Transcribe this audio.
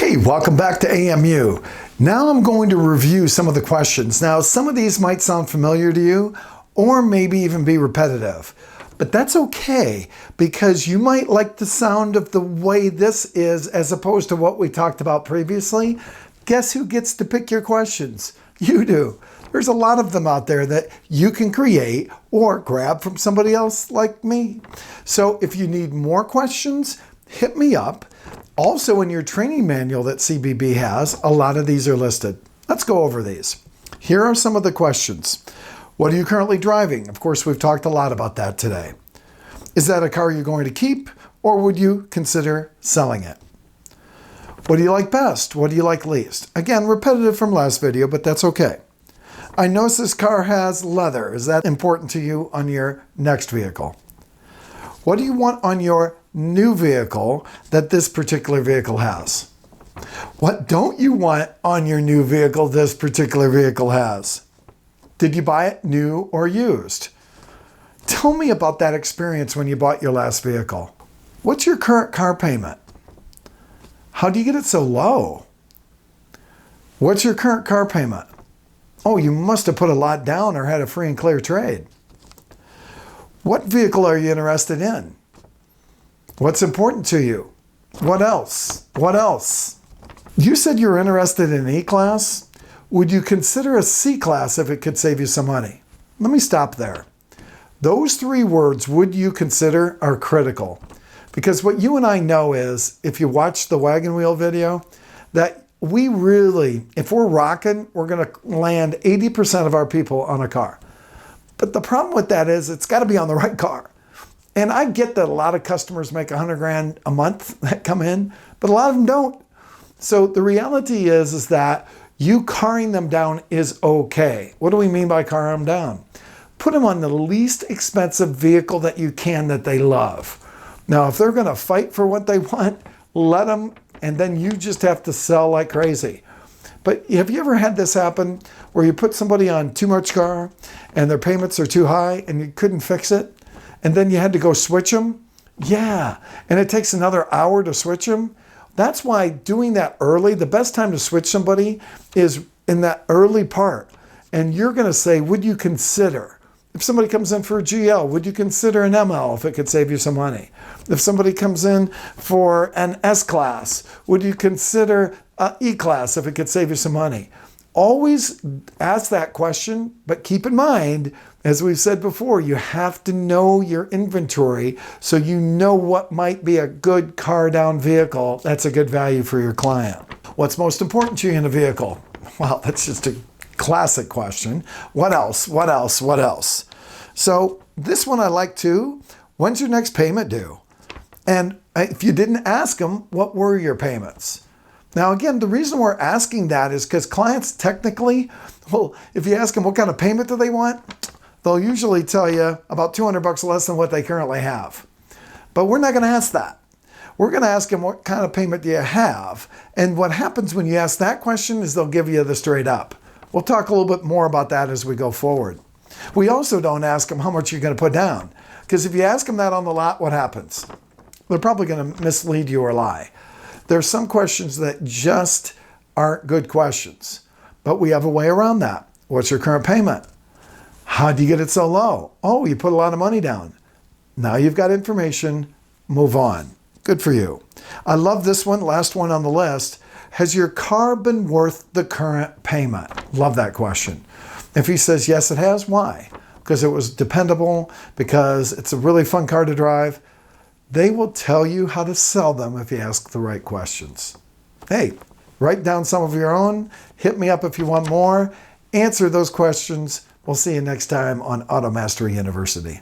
Hey, welcome back to AMU. Now I'm going to review some of the questions. Now, some of these might sound familiar to you or maybe even be repetitive, but that's okay because you might like the sound of the way this is as opposed to what we talked about previously. Guess who gets to pick your questions? You do. There's a lot of them out there that you can create or grab from somebody else like me. So if you need more questions, hit me up. Also, in your training manual that CBB has, a lot of these are listed. Let's go over these. Here are some of the questions. What are you currently driving? Of course, we've talked a lot about that today. Is that a car you're going to keep, or would you consider selling it? What do you like best? What do you like least? Again, repetitive from last video, but that's okay. I notice this car has leather. Is that important to you on your next vehicle? What do you want on your new vehicle that this particular vehicle has? What don't you want on your new vehicle this particular vehicle has? Did you buy it new or used? Tell me about that experience when you bought your last vehicle. What's your current car payment? How do you get it so low? What's your current car payment? Oh, you must have put a lot down or had a free and clear trade. What vehicle are you interested in? What's important to you? What else? What else? You said you were interested in E-Class. Would you consider a C-Class if it could save you some money? Let me stop there. Those three words, would you consider, are critical. Because what you and I know is, if you watch the wagon wheel video, that we really, if we're rocking, we're going to land 80% of our people on a car. But the problem with that is it's got to be on the right car. And I get that a lot of customers make $100,000 a month that come in, but a lot of them don't. So the reality is that you carring them down is okay. What do we mean by car them down? Put them on the least expensive vehicle that you can that they love. Now, if they're going to fight for what they want, let them, and then you just have to sell like crazy. But have you ever had this happen where you put somebody on too much car and their payments are too high and you couldn't fix it? And then you had to go switch them? Yeah. And it takes another hour to switch them. That's why doing that early, the best time to switch somebody is in that early part. And you're going to say, would you consider? If somebody comes in for a GL, would you consider an ML if it could save you some money? If somebody comes in for an S-Class, would you consider an E-Class if it could save you some money? Always ask that question, but keep in mind, as we've said before, you have to know your inventory so you know what might be a good car down vehicle that's a good value for your client. What's most important to you in a vehicle? Well, that's just a classic question. What else? What else? What else? So this one I like too. When's your next payment due? And if you didn't ask them, what were your payments? Now, again, the reason we're asking that is because clients technically, well, if you ask them what kind of payment do they want, they'll usually tell you about $200 less than what they currently have. But we're not going to ask that. We're going to ask them what kind of payment do you have? And what happens when you ask that question is they'll give you the straight up. We'll talk a little bit more about that as we go forward. We also don't ask them how much you're going to put down. Because if you ask them that on the lot, what happens? They're probably going to mislead you or lie. There's some questions that just aren't good questions. But we have a way around that. What's your current payment? How do you get it so low? Oh, you put a lot of money down. Now you've got information. Move on. Good for you. I love this one, last one on the list. Has your car been worth the current payment? Love that question. If he says yes, it has, why? Because it was dependable, because it's a really fun car to drive. They will tell you how to sell them if you ask the right questions. Hey, write down some of your own. Hit me up if you want more. Answer those questions. We'll see you next time on Auto Mastery University.